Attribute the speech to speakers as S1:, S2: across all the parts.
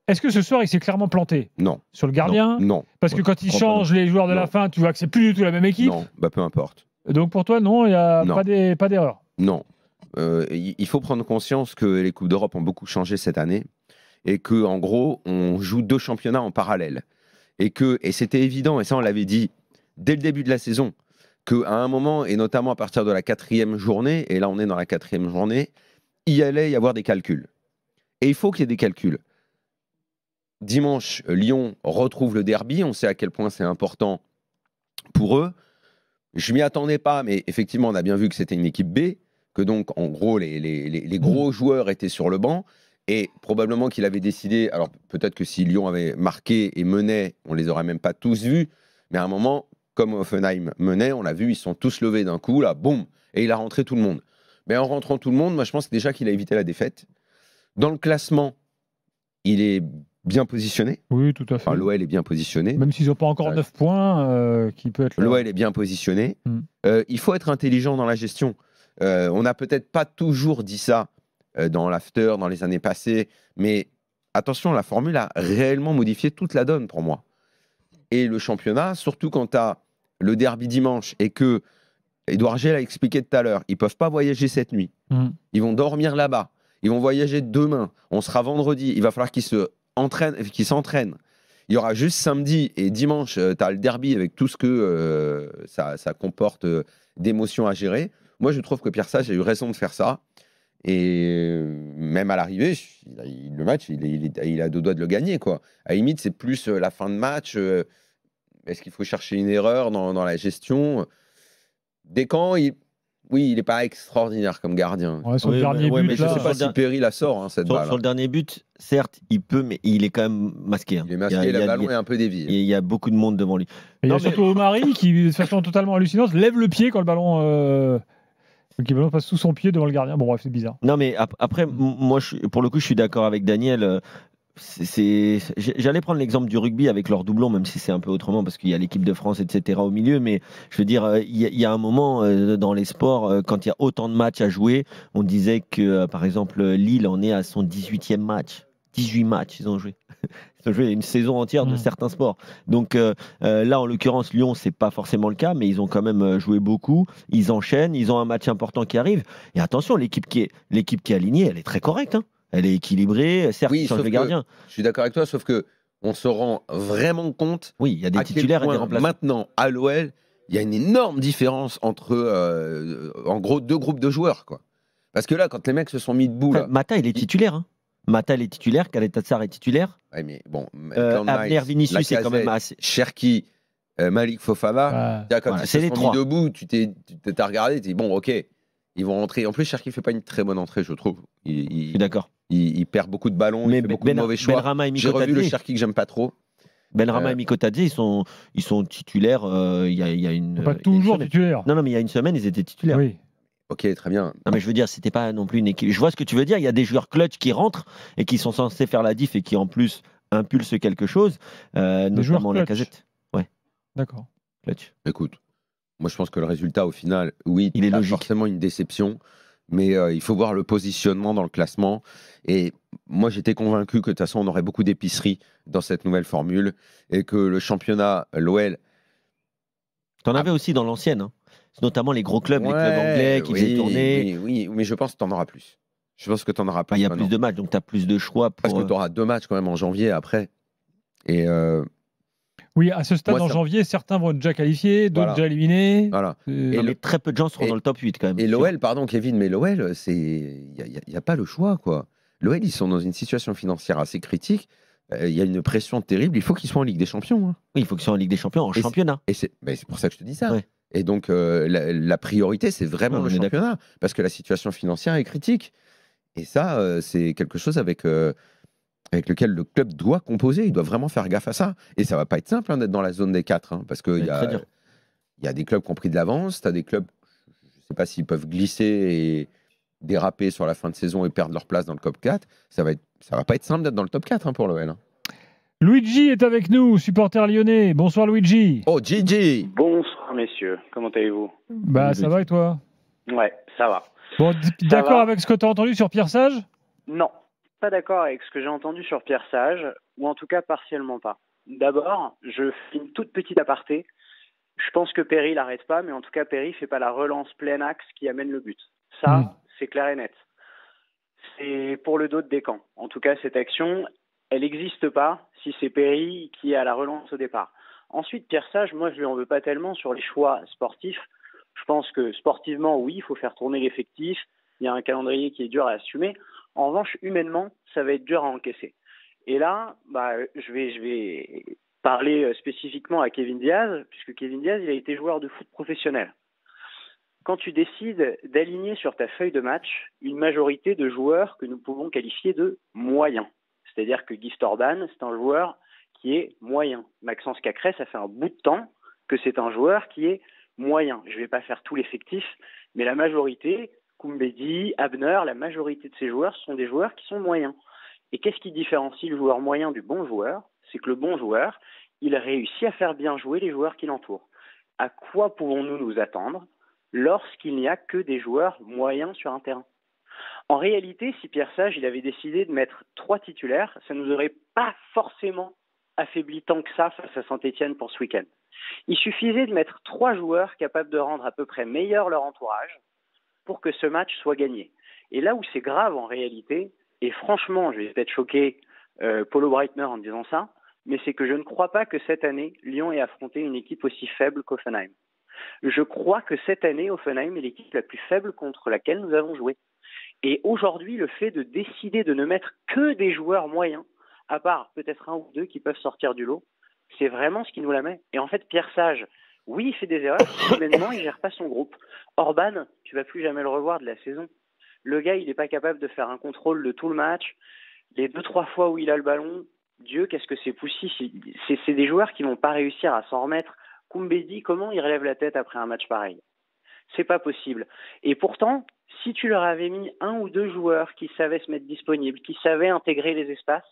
S1: Est-ce que ce soir, il s'est clairement planté?
S2: Non.
S1: Sur le gardien?
S2: Non.
S1: Parce que quand il change les joueurs de la fin, tu vois que c'est plus du tout la même équipe.
S2: Non, peu importe.
S1: Donc pour toi, non, il n'y a pas d'erreur.
S2: Non. Il faut prendre conscience que les Coupes d'Europe ont beaucoup changé cette année et que en gros, on joue 2 championnats en parallèle. Et c'était évident, et ça on l'avait dit dès le début de la saison, qu'à un moment, et notamment à partir de la 4e journée, et là on est dans la 4e journée, il allait y avoir des calculs. Et il faut qu'il y ait des calculs. Dimanche, Lyon retrouve le derby, on sait à quel point c'est important pour eux. Je m'y attendais pas, mais effectivement on a bien vu que c'était une équipe B, que donc en gros les gros joueurs étaient sur le banc, et probablement qu'il avait décidé, alors peut-être que si Lyon avait marqué et menait, on les aurait même pas tous vus, mais à un moment, comme Hoffenheim menait, on l'a vu, ils sont tous levés d'un coup, là, boum, et il a rentré tout le monde. Mais en rentrant tout le monde, moi je pense déjà qu'il a évité la défaite. Dans le classement, il est bien positionné.
S1: Oui, tout à fait.
S2: Enfin, l'OL est bien positionné.
S1: Même s'ils n'ont pas encore 9 points, qui peut être là.
S2: L'OL est bien positionné. Il faut être intelligent dans la gestion. On n'a peut-être pas toujours dit ça dans l'after, dans les années passées, mais attention, la formule a réellement modifié toute la donne pour moi. Et le championnat, surtout quand tu as le derby dimanche et que Edouard Gell a expliqué tout à l'heure, ils ne peuvent pas voyager cette nuit. Ils vont dormir là-bas. Ils vont voyager demain. On sera vendredi. Il va falloir qu'ils s'entraînent. Il y aura juste samedi et dimanche, tu as le derby avec tout ce que ça comporte d'émotions à gérer. Moi, je trouve que Pierre Sage a eu raison de faire ça. Et même à l'arrivée, le match, il a 2 doigts de le gagner, quoi. À la limite, c'est plus la fin de match. Est-ce qu'il faut chercher une erreur dans la gestion? Descamps, oui, il n'est pas extraordinaire comme gardien.
S1: Ouais, sur le dernier but,
S2: mais je ne sais pas si Perry la sort, cette balle.
S3: Sur le dernier but, certes, il peut, mais il est quand même masqué.
S2: Il est masqué, le ballon est un peu dévié.
S3: Il y a beaucoup de monde devant lui.
S1: Et il y a surtout Omari qui, de façon totalement hallucinante, lève le pied quand le ballon passe sous son pied devant le gardien. Bon, bref, c'est bizarre.
S3: Non, mais après, moi, pour le coup, je suis d'accord avec Daniel. J'allais prendre l'exemple du rugby avec leur doublon, même si c'est un peu autrement parce qu'il y a l'équipe de France, etc. au milieu. Mais je veux dire, il y a un moment dans les sports, quand il y a autant de matchs à jouer, on disait que, par exemple, Lille en est à son 18e match. 18 matchs, ils ont joué. Ils ont joué une saison entière de certains sports. Donc là, en l'occurrence, Lyon, c'est pas forcément le cas, mais ils ont quand même joué beaucoup. Ils enchaînent, ils ont un match important qui arrive. Et attention, l'équipe qui est alignée, elle est très correcte. Hein. Elle est équilibrée, certes, ils changent le gardien.
S2: Je suis d'accord avec toi, sauf que on se rend vraiment compte.
S3: Oui, il y a des titulaires et des remplaçants.
S2: Maintenant, à l'OL, il y a une énorme différence entre, en gros, 2 groupes de joueurs, quoi. Parce que là, quand les mecs se sont mis debout, là,
S3: Mata, il est titulaire. Hein. Mata, il est titulaire. Kaletatsar est titulaire.
S2: Ouais, mais bon,
S3: Abner Vinicius, c'est quand même assez.
S2: Cherki, Malik Fofana. Quand ils se sont mis debout, tu t'as regardé, tu dis bon, ok, ils vont rentrer. En plus, Cherki fait pas une très bonne entrée, je trouve.
S3: Je suis d'accord.
S2: Il perd beaucoup de ballons, il fait beaucoup de mauvais choix. J'ai revu le Cherki que j'aime pas trop.
S3: Benrahma et Mikotadze, ils sont titulaires. Il y a une.
S1: Pas toujours titulaires.
S3: Non, mais il y a une semaine, ils étaient titulaires.
S1: Oui.
S2: Ok, très bien.
S3: Non, mais je veux dire, c'était pas non plus une équipe. Je vois ce que tu veux dire. Il y a des joueurs clutch qui rentrent et qui sont censés faire la diff et qui en plus impulsent quelque chose, notamment Lacazette. Ouais.
S1: D'accord.
S3: Clutch.
S2: Écoute, moi je pense que le résultat au final, oui,
S3: il est logique.
S2: Forcément une déception, mais il faut voir le positionnement dans le classement. Et moi j'étais convaincu que de toute façon on aurait beaucoup d'épiceries dans cette nouvelle formule et que le championnat, l'OL.
S3: T'en avais aussi dans l'ancienne. Hein. Notamment les gros clubs, les clubs anglais qui faisaient tourner.
S2: Oui, mais je pense que tu en auras plus. Je pense que tu en auras plus.
S3: Il y a plus de matchs, donc tu as plus de choix.
S2: Parce que tu auras 2 matchs quand même en janvier après. Et
S1: oui, à ce stade, en janvier, certains vont être déjà qualifiés, d'autres déjà éliminés.
S2: Voilà.
S3: Et très peu de gens seront dans le top 8 quand même.
S2: Et l'OL, pardon Kevin, mais l'OL, il n'y a pas le choix, quoi. L'OL, ils sont dans une situation financière assez critique. Il y a une pression terrible. Il faut qu'ils soient en Ligue des Champions. Hein.
S3: Oui, il faut qu'ils soient en Ligue des Champions, en championnat.
S2: Et c'est pour ça que je te dis ça. Ouais. Et donc, la priorité, c'est vraiment le championnat. Parce que la situation financière est critique. Et ça, c'est quelque chose avec lequel le club doit composer. Il doit vraiment faire gaffe à ça. Et ça ne va pas être simple d'être dans la zone des 4. Hein, parce qu'il y a des clubs qui ont pris de l'avance. Tu as des clubs, je ne sais pas s'ils peuvent glisser et déraper sur la fin de saison et perdre leur place dans le top 4. Ça va pas être simple d'être dans le top 4 pour l'OL. Hein.
S1: Luigi est avec nous, supporter lyonnais. Bonsoir Luigi.
S2: Oh Gigi.
S4: Bonsoir messieurs, comment allez-vous?
S1: Ça va et toi?
S4: Ouais, ça va.
S1: Bon, d'accord avec ce que tu as entendu sur Pierre Sage?
S4: Non. Pas d'accord avec ce que j'ai entendu sur Pierre Sage, ou en tout cas partiellement pas. D'abord, je fais une toute petite aparté. Je pense que Perry l'arrête pas, mais en tout cas, Perry fait pas la relance plein axe qui amène le but. Ça, c'est clair et net. C'est pour le dos de Descamps. En tout cas, cette action, elle n'existe pas si c'est Perry qui est à la relance au départ. Ensuite, Pierre Sage, moi, je lui en veux pas tellement sur les choix sportifs. Je pense que sportivement, oui, il faut faire tourner l'effectif. Il y a un calendrier qui est dur à assumer. En revanche, humainement, ça va être dur à encaisser. Et là, je vais parler spécifiquement à Kevin Diaz, puisque Kevin Diaz, il a été joueur de foot professionnel. Quand tu décides d'aligner sur ta feuille de match une majorité de joueurs que nous pouvons qualifier de moyens, c'est-à-dire que Gift Orban, c'est un joueur qui est moyen. Maxence Cacré, ça fait un bout de temps que c'est un joueur qui est moyen. Je ne vais pas faire tout l'effectif, mais la majorité, Koumbedi, Abner, la majorité de ces joueurs sont des joueurs qui sont moyens. Et qu'est-ce qui différencie le joueur moyen du bon joueur? C'est que le bon joueur, il réussit à faire bien jouer les joueurs qui l'entourent. À quoi pouvons-nous nous attendre lorsqu'il n'y a que des joueurs moyens sur un terrain? En réalité, si Pierre Sage il avait décidé de mettre 3 titulaires, ça ne nous aurait pas forcément affaibli tant que ça face à Saint-Etienne pour ce week-end. Il suffisait de mettre 3 joueurs capables de rendre à peu près meilleur leur entourage pour que ce match soit gagné. Et là où c'est grave en réalité, et franchement, je vais peut-être choquer Paulo Breitner en disant ça, mais c'est que je ne crois pas que cette année, Lyon ait affronté une équipe aussi faible qu'Offenheim. Je crois que cette année, Offenheim est l'équipe la plus faible contre laquelle nous avons joué. Et aujourd'hui, le fait de décider de ne mettre que des joueurs moyens, à part peut-être 1 ou 2 qui peuvent sortir du lot, c'est vraiment ce qui nous la met. Et en fait, Pierre Sage, oui, il fait des erreurs, humainement, il ne gère pas son groupe. Orban, tu ne vas plus jamais le revoir de la saison. Le gars, il n'est pas capable de faire un contrôle de tout le match. Les 2-3 fois où il a le ballon, Dieu, qu'est-ce que c'est poussif. C'est des joueurs qui ne vont pas réussir à s'en remettre. Koumbedi, comment il relève la tête après un match pareil? C'est pas possible. Et pourtant, si tu leur avais mis 1 ou 2 joueurs qui savaient se mettre disponibles, qui savaient intégrer les espaces,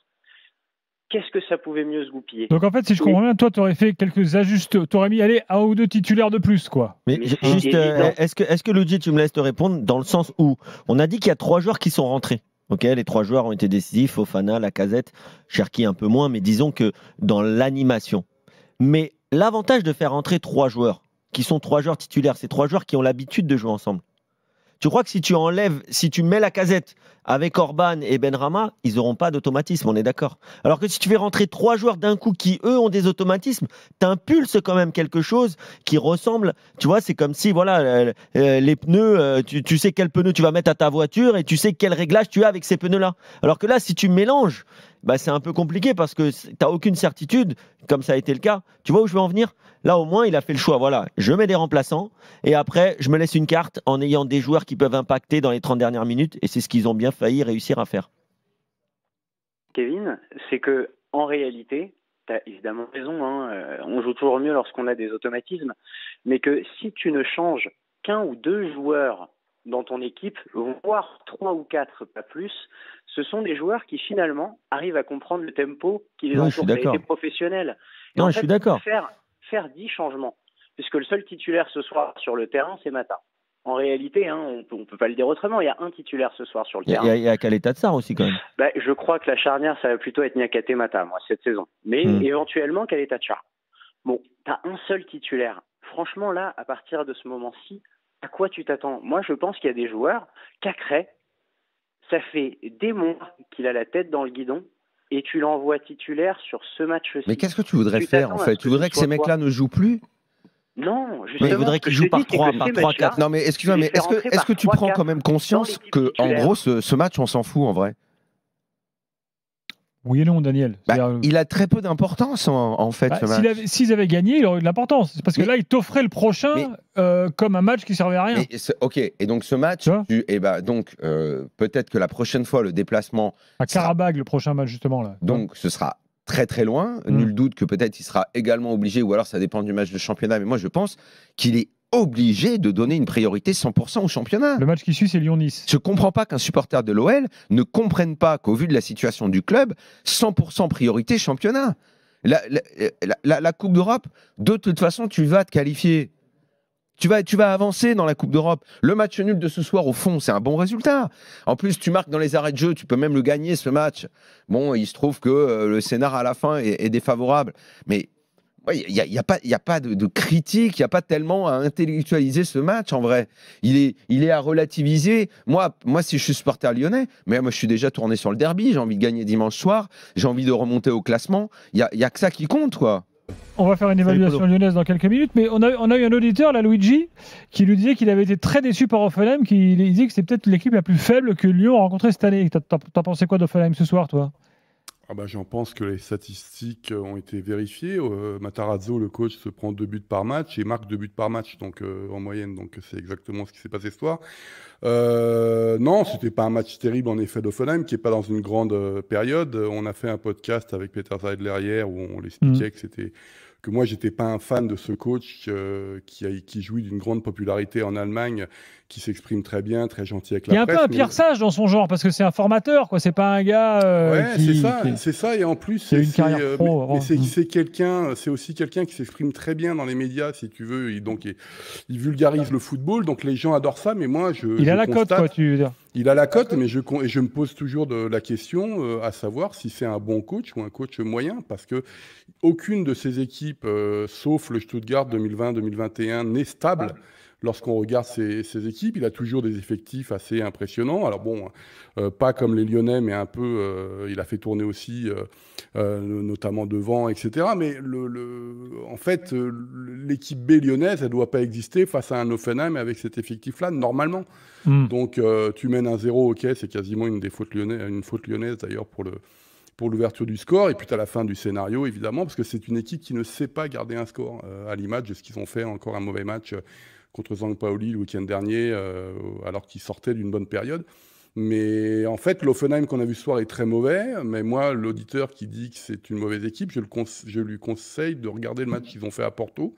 S4: qu'est-ce que ça pouvait mieux se goupiller?
S1: Donc en fait, si je comprends bien, toi, tu aurais fait quelques ajustes, tu aurais mis 1 ou 2 titulaires de plus, quoi.
S3: Mais juste, est-ce que Luigi, tu me laisses te répondre dans le sens où on a dit qu'il y a 3 joueurs qui sont rentrés. Ok, les 3 joueurs ont été décisifs, Fofana, Lacazette, Cherki un peu moins, mais disons que dans l'animation. Mais l'avantage de faire entrer 3 joueurs, qui sont 3 joueurs titulaires, c'est 3 joueurs qui ont l'habitude de jouer ensemble. Tu crois que si tu mets Lacazette avec Orban et Benrahma, ils n'auront pas d'automatisme, on est d'accord. Alors que si tu fais rentrer 3 joueurs d'un coup qui, eux, ont des automatismes, t'impulses quand même quelque chose qui ressemble, tu vois, c'est comme si, voilà, les pneus, tu sais quel pneu tu vas mettre à ta voiture et tu sais quel réglage tu as avec ces pneus-là. Alors que là, si tu mélanges, c'est un peu compliqué parce que tu n'as aucune certitude, comme ça a été le cas. Tu vois où je veux en venir? Là, au moins, il a fait le choix. Voilà, je mets des remplaçants et après, je me laisse une carte en ayant des joueurs qui peuvent impacter dans les 30 dernières minutes et c'est ce qu'ils ont bien failli réussir à faire.
S4: Kevin, c'est que en réalité, tu as évidemment raison, on joue toujours mieux lorsqu'on a des automatismes, mais que si tu ne changes qu'1 ou 2 joueurs dans ton équipe, voire 3 ou 4, pas plus, ce sont des joueurs qui finalement arrivent à comprendre le tempo qui les entoure. Ça a été professionnel.
S3: Non, je suis d'accord.
S4: Faire 10 changements, puisque le seul titulaire ce soir sur le terrain, c'est Mata. En réalité, on peut pas le dire autrement, il y a un titulaire ce soir sur le terrain.
S3: Il y a Kaleta Tsar aussi quand même.
S4: Je crois que la charnière, ça va plutôt être Niakate Mata, moi, cette saison. Mais éventuellement, Kaleta Tsar. Bon, tu as un seul titulaire. Franchement, là, à partir de ce moment-ci, à quoi tu t'attends? Moi, je pense qu'il y a des joueurs, Cacré, ça fait des mois qu'il a la tête dans le guidon et tu l'envoies titulaire sur ce match-ci.
S2: Mais qu'est-ce que tu voudrais faire en fait? Tu voudrais que ces mecs-là ne jouent plus?
S4: Non, justement.
S3: Mais il voudrait qu'ils jouent par 3, 4.
S2: Non, mais excuse-moi, mais est-ce que tu prends quand même conscience que, en gros, ce match, on s'en fout en vrai?
S1: Oui et non, Daniel.
S2: Il a très peu d'importance en fait, ce match.
S1: S'ils avaient gagné, il aurait eu de l'importance. Parce que là, il t'offrait le prochain comme un match qui servait à rien.
S2: Ok, et donc ce match, peut-être que la prochaine fois, le déplacement.
S1: À Karabag, le prochain match, justement. Là.
S2: Donc ce sera très très loin. Nul doute que peut-être il sera également obligé, ou alors ça dépend du match de championnat, mais moi je pense qu'il est obligé de donner une priorité 100% au championnat.
S1: Le match qui suit, c'est Lyon-Nice.
S2: Je ne comprends pas qu'un supporter de l'OL ne comprenne pas qu'au vu de la situation du club, 100% priorité championnat. La Coupe d'Europe, de toute façon, tu vas te qualifier. Tu vas avancer dans la Coupe d'Europe. Le match nul de ce soir, au fond, c'est un bon résultat. En plus, tu marques dans les arrêts de jeu, tu peux même le gagner, ce match. Bon, il se trouve que le scénar à la fin est défavorable. Mais il n'y a pas de critique, il n'y a pas tellement à intellectualiser ce match, en vrai. Il est à relativiser. Moi, si je suis supporter lyonnais, mais moi, je suis déjà tourné sur le derby, j'ai envie de gagner dimanche soir, j'ai envie de remonter au classement. Il n'y a que ça qui compte, quoi.
S1: On va faire une évaluation lyonnaise dans quelques minutes, mais on a eu un auditeur, la Luigi, qui lui disait qu'il avait été très déçu par Hoffenheim, qu'il disait que c'est peut-être l'équipe la plus faible que Lyon a rencontrée cette année. T'as pensé quoi d'Hoffenheim ce soir, toi ?
S5: J'en pense que les statistiques ont été vérifiées. Matarazzo, le coach, se prend 2 buts par match et marque 2 buts par match, donc en moyenne. Donc c'est exactement ce qui s'est passé ce soir. Non, c'était pas un match terrible en effet d'Hoffenheim, qui est pas dans une grande période. On a fait un podcast avec Peter Seidler hier où on l'expliquait que moi j'étais pas un fan de ce coach qui jouit d'une grande popularité en Allemagne, qui s'exprime très bien, très gentil avec la presse.
S1: Il y a un peu un Pierre Sage dans son genre, parce que c'est un formateur, quoi. C'est pas un gars.
S5: C'est ça. Et en plus,
S1: c'est une carrière pro.
S5: Mais c'est aussi quelqu'un qui s'exprime très bien dans les médias, si tu veux. Il vulgarise le football, donc les gens adorent ça. Mais moi,
S1: il a la cote, quoi, tu veux dire.
S5: Il a la cote, mais je me pose toujours la question à savoir si c'est un bon coach ou un coach moyen, parce que aucune de ces équipes, sauf le Stuttgart 2020-2021, n'est stable. Lorsqu'on regarde ces équipes, il a toujours des effectifs assez impressionnants. Alors bon, pas comme les Lyonnais, mais un peu, il a fait tourner aussi, notamment devant, etc. Mais en fait, l'équipe B lyonnaise, elle ne doit pas exister face à un Hoffenheim avec cet effectif-là, normalement. Donc, tu mènes 1-0, ok, c'est quasiment une faute lyonnaise d'ailleurs pour l'ouverture du score. Et puis, tu as la fin du scénario, évidemment, parce que c'est une équipe qui ne sait pas garder un score, à l'image de ce qu'ils ont fait, encore un mauvais match contre St. Pauli le week-end dernier, alors qu'ils sortaient d'une bonne période. Mais en fait, l'Hoffenheim qu'on a vu ce soir est très mauvais. Mais moi, l'auditeur qui dit que c'est une mauvaise équipe, je lui conseille de regarder le match qu'ils ont fait à Porto,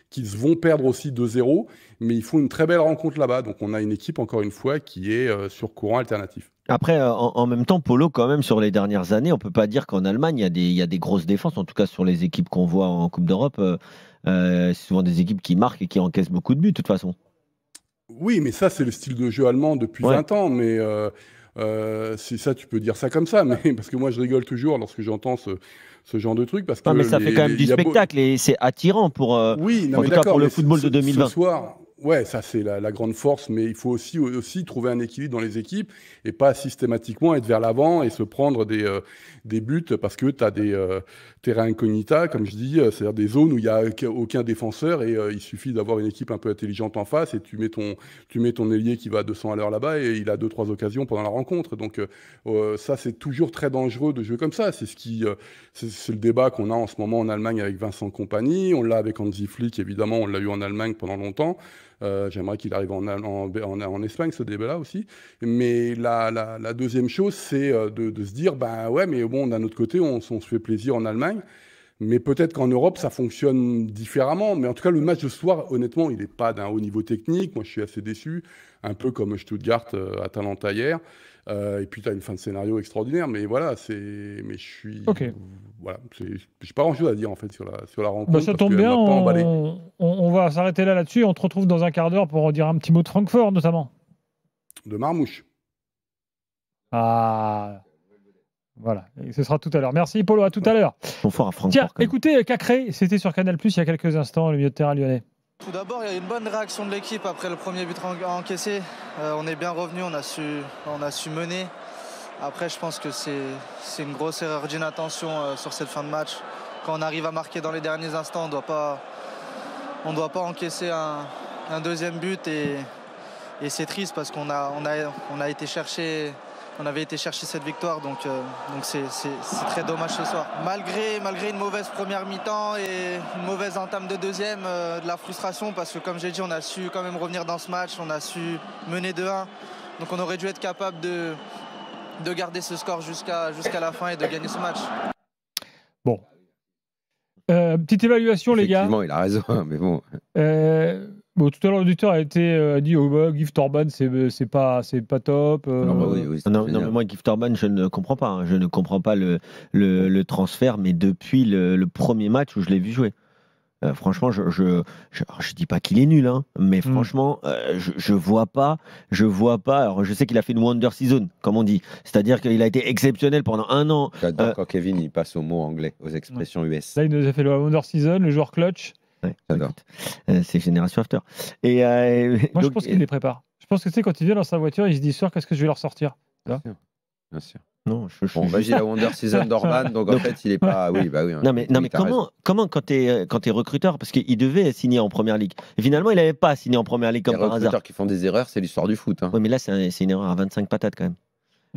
S5: qu'ils vont perdre aussi 2-0. Mais ils font une très belle rencontre là-bas. Donc on a une équipe, encore une fois, qui est sur courant alternatif.
S3: Après, en même temps, Polo, quand même, sur les dernières années, on ne peut pas dire qu'en Allemagne, il y a des grosses défenses. En tout cas, sur les équipes qu'on voit en Coupe d'Europe, c'est souvent des équipes qui marquent et qui encaissent beaucoup de buts, de toute façon.
S5: Oui, mais ça, c'est le style de jeu allemand depuis 20 ans. Mais c'est ça, tu peux dire ça comme ça. Mais, parce que moi, je rigole toujours lorsque j'entends ce genre de truc. Parce que
S3: mais ça fait quand même du spectacle et c'est attirant pour, en tout cas pour le football de 2020.
S5: Ce soir, ouais, ça c'est la grande force, mais il faut aussi trouver un équilibre dans les équipes et pas systématiquement être vers l'avant et se prendre des buts parce que tu as des terrains incognita, comme je dis, c'est-à-dire des zones où il n'y a aucun défenseur et il suffit d'avoir une équipe un peu intelligente en face et tu mets ton ailier qui va à 200 à l'heure là-bas et il a 2-3 occasions pendant la rencontre. Donc ça, c'est toujours très dangereux de jouer comme ça. C'est le débat qu'on a en ce moment en Allemagne avec Vincent Kompany. On l'a avec Hansi Flick, évidemment, on l'a eu en Allemagne pendant longtemps. J'aimerais qu'il arrive en Espagne, ce débat-là aussi. Mais la deuxième chose, c'est de se dire, mais bon, d'un autre côté, on se fait plaisir en Allemagne. Mais peut-être qu'en Europe, ça fonctionne différemment. Mais en tout cas, le match de ce soir, honnêtement, il n'est pas d'un haut niveau technique. Moi, je suis assez déçu. Un peu comme Stuttgart Atalanta hier. Et puis, tu as une fin de scénario extraordinaire. Mais voilà, mais je suis...
S1: Okay.
S5: Voilà, j'ai pas grand-chose à dire, en fait, sur la rencontre.
S1: Ça tombe bien, on va s'arrêter là-dessus. On te retrouve dans un quart d'heure pour dire un petit mot de Francfort, notamment.
S5: De Marmouche.
S1: Ah... Voilà, et ce sera tout à l'heure. Merci Polo, à tout à l'heure.
S3: Fort à Francfort.
S1: Tiens, écoutez Cacré, c'était sur Canal+, il y a quelques instants, le milieu de terrain lyonnais.
S6: Tout d'abord, il y a une bonne réaction de l'équipe après le premier but encaissé. On est bien revenu, on a su mener. Après, je pense que c'est une grosse erreur d'inattention sur cette fin de match. Quand on arrive à marquer dans les derniers instants, on ne doit pas encaisser un deuxième but. Et c'est triste parce qu'on avait été chercher cette victoire, donc c'est très dommage ce soir. Malgré une mauvaise première mi-temps et une mauvaise entame de deuxième, de la frustration parce que comme j'ai dit, on a su quand même revenir dans ce match, on a su mener 2-1. Donc on aurait dû être capable de garder ce score jusqu'à la fin et de gagner ce match.
S1: Bon. Petite évaluation, les gars.
S2: Effectivement, il a raison, mais bon.
S1: Tout à l'heure, l'auditeur a dit Gift Orban, c'est pas top.
S3: Non, mais moi, Gift Orban, je ne comprends pas. Hein. Je ne comprends pas le transfert, mais depuis le premier match où je l'ai vu jouer. Franchement, je dis pas qu'il est nul, hein, mais franchement, je vois pas. Alors, je sais qu'il a fait une wonder season, comme on dit, c'est-à-dire qu'il a été exceptionnel pendant un an.
S2: J'adore quand Kevin il passe aux mots anglais, aux expressions US.
S1: Là, il nous a fait le wonder season, le joueur clutch.
S3: Ouais,
S2: J'adore.
S3: C'est Génération After. Et
S1: Moi, je
S3: donc,
S1: pense qu'il les prépare. Je pense que quand il vient dans sa voiture, il se dit soir, qu'est-ce que je vais leur sortir.
S2: Bien sûr.
S3: non,
S2: Bon, j'ai la Wonder Season d'Orban, donc en fait, il est pas. Oui, bah oui.
S3: Non mais
S2: t'as raison.
S3: comment quand t'es recruteur, parce qu'il devait signer en première ligue. Et finalement, il n'avait pas signé en première ligue comme
S2: Les
S3: par hasard.
S2: recruteurs qui font des erreurs, c'est l'histoire du foot. Hein.
S3: Oui, mais là, c'est une erreur à 25 patates quand même.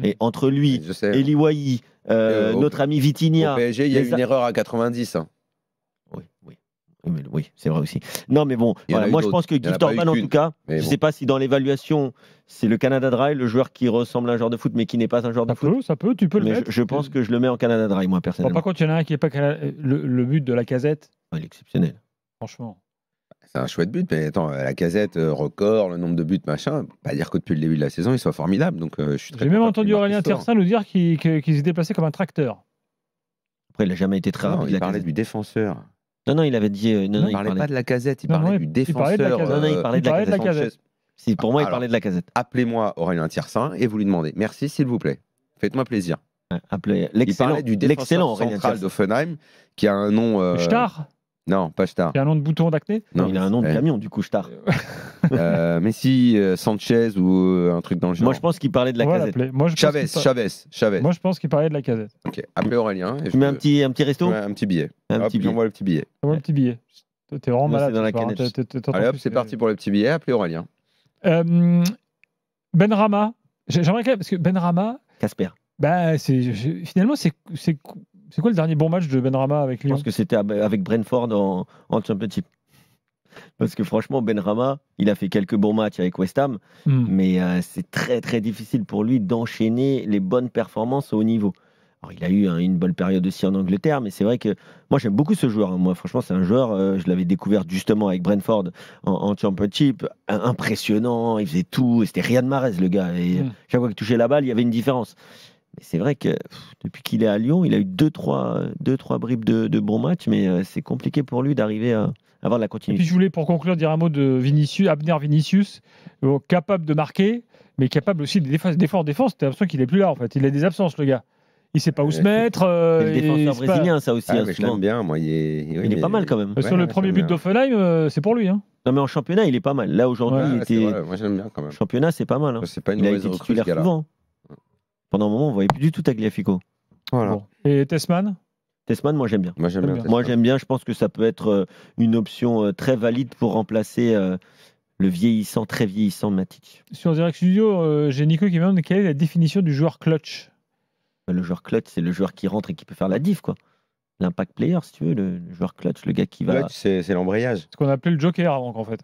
S3: Et entre lui,
S2: Je sais.
S3: Eli Wahi, notre ami Vitinha.
S2: Au PSG, il y a eu une erreur à 90. Hein.
S3: Oui, c'est vrai aussi. Non, mais bon,
S2: Il y en a
S3: voilà.
S2: eu
S3: Moi je
S2: d'autres.
S3: pense que
S2: Il y en a
S3: Gift
S2: pas eu
S3: Orban, en
S2: qu'une.
S3: tout cas,
S2: Mais
S3: je
S2: bon.
S3: sais pas si dans l'évaluation, c'est le Canada Dry, le joueur qui ressemble à un joueur de foot, mais qui n'est pas un joueur de foot.
S1: Tu peux le
S3: Mais
S1: mettre.
S3: je pense que je le mets en Canada Dry, moi,
S1: Bon,
S3: personnellement.
S1: par contre, il y en a un qui n'est pas le but de la casette,
S3: Ouais, il est exceptionnel.
S1: franchement.
S2: C'est un chouette but, mais attends, la Casette, record, le nombre de buts, machin, pas dire que depuis le début de la saison, il soit formidable. Donc, je suis très
S1: J'ai même
S2: content
S1: entendu
S2: qu'il marque
S1: Aurélien
S2: l'histoire.
S1: Tiersin nous dire qu'il s'est déplacé comme un tracteur.
S3: Après, il n'a jamais été très
S2: Non,
S3: rapide.
S2: il
S3: la
S2: parlait
S3: Casette.
S2: du défenseur.
S3: Non, il avait dit. Non,
S2: Il parlait pas de la Casette, il
S1: Non,
S2: parlait
S1: non,
S2: du
S1: il parlait de la
S2: défenseur.
S1: Casette.
S3: Non, il parlait de la
S1: Casette.
S2: Sanchez.
S3: Si, pour moi, il
S2: Alors,
S3: parlait de la Casette.
S2: Appelez-moi Aurélien Tiersin et vous lui demandez. Merci, s'il vous plaît. Faites-moi plaisir.
S3: Appelez
S2: Il
S3: l'excellent.
S2: parlait du
S3: L'excellent
S2: défenseur
S3: Aurélien
S2: central
S3: Tiersin.
S2: d'Offenheim, qui a un nom.
S1: Star,
S2: Non, pas Star.
S1: qui a un nom de bouton d'acné.
S2: Non,
S3: Il a un nom de
S2: eh,
S3: camion, du coup, Star.
S2: Messi, Sanchez ou un truc dans le genre.
S3: Moi, je pense qu'il parlait de la
S1: On va
S3: Casette.
S1: l'appeler. Moi, je pense
S2: Chavez.
S1: Moi, je pense qu'il parlait de la casette.
S2: Ok, appelez Aurélien. Et
S3: Tu mets un petit resto
S2: Ouais, un petit billet.
S3: Un
S2: Hop,
S3: petit billet.
S2: j'envoie le petit billet.
S1: T'as un petit billet. T'es vraiment
S3: Moi, c'est
S1: malade.
S3: dans
S1: ce
S3: la
S1: soir, hein.
S3: canette.
S1: T'entends
S2: Allez hop,
S1: plus,
S2: c'est parti pour le petit billet. Appelez Aurélien.
S1: Benrahma. J'aimerais quand même, parce que Benrahma,
S3: Casper.
S1: bah, finalement, c'est quoi le dernier bon match de Benrahma avec
S3: Je
S1: Lyon?
S3: pense que c'était avec Brentford en Championship. Parce que franchement, Benrahma, il a fait quelques bons matchs avec West Ham, mais c'est très très difficile pour lui d'enchaîner les bonnes performances au haut niveau. Alors, il a eu une bonne période aussi en Angleterre, mais c'est vrai que moi j'aime beaucoup ce joueur. Moi, franchement, c'est un joueur, je l'avais découvert justement avec Brentford en Championship, impressionnant, il faisait tout, c'était Riyad Mahrez le gars. Et chaque fois qu'il touchait la balle, il y avait une différence. Mais c'est vrai que depuis qu'il est à Lyon, il a eu 2-3 bribes de bons matchs, mais c'est compliqué pour lui d'arriver à avoir de la
S1: Et
S3: continuité.
S1: puis je voulais pour conclure dire un mot de Vinicius, Abner Vinicius, capable de marquer, mais capable aussi de défense en défense. T'as l'impression qu'il est plus là en fait. Il a des absences le gars. Il sait pas où se mettre.
S3: C'est le défenseur brésilien, ça aussi.
S2: Ah,
S3: hein,
S2: mais je
S3: souvent.
S2: l'aime bien, moi. Il
S3: Il est pas mal quand même.
S1: Sur le premier but d'Offenheim, c'est pour lui. Hein.
S3: Non, mais en championnat, il est pas mal. Là, aujourd'hui, il était.
S2: Moi, j'aime bien quand même.
S3: Championnat, c'est pas mal. Hein.
S2: C'est pas une
S3: Il a
S2: mauvaise
S3: été
S2: recrue, ce
S3: titulaire
S2: gars-là.
S3: souvent. Pendant un moment, on voyait plus du tout Tagliafico.
S2: Voilà.
S1: Bon. Et Tessman,
S3: Tessman, moi, j'aime bien.
S2: Moi, j'aime bien.
S1: Moi,
S3: Moi, j'aime bien. Je pense que ça peut être une option très valide pour remplacer le vieillissant, très vieillissant Matic.
S1: sur Direct Studio, j'ai Nico qui me demande quelle est la définition du joueur clutch.
S3: Le joueur clutch, c'est le joueur qui rentre et qui peut faire la diff, quoi. L'impact player, si tu veux, le joueur clutch, le gars qui va.
S2: Clutch, c'est l'embrayage.
S1: Ce qu'on appelait le Joker avant, en fait.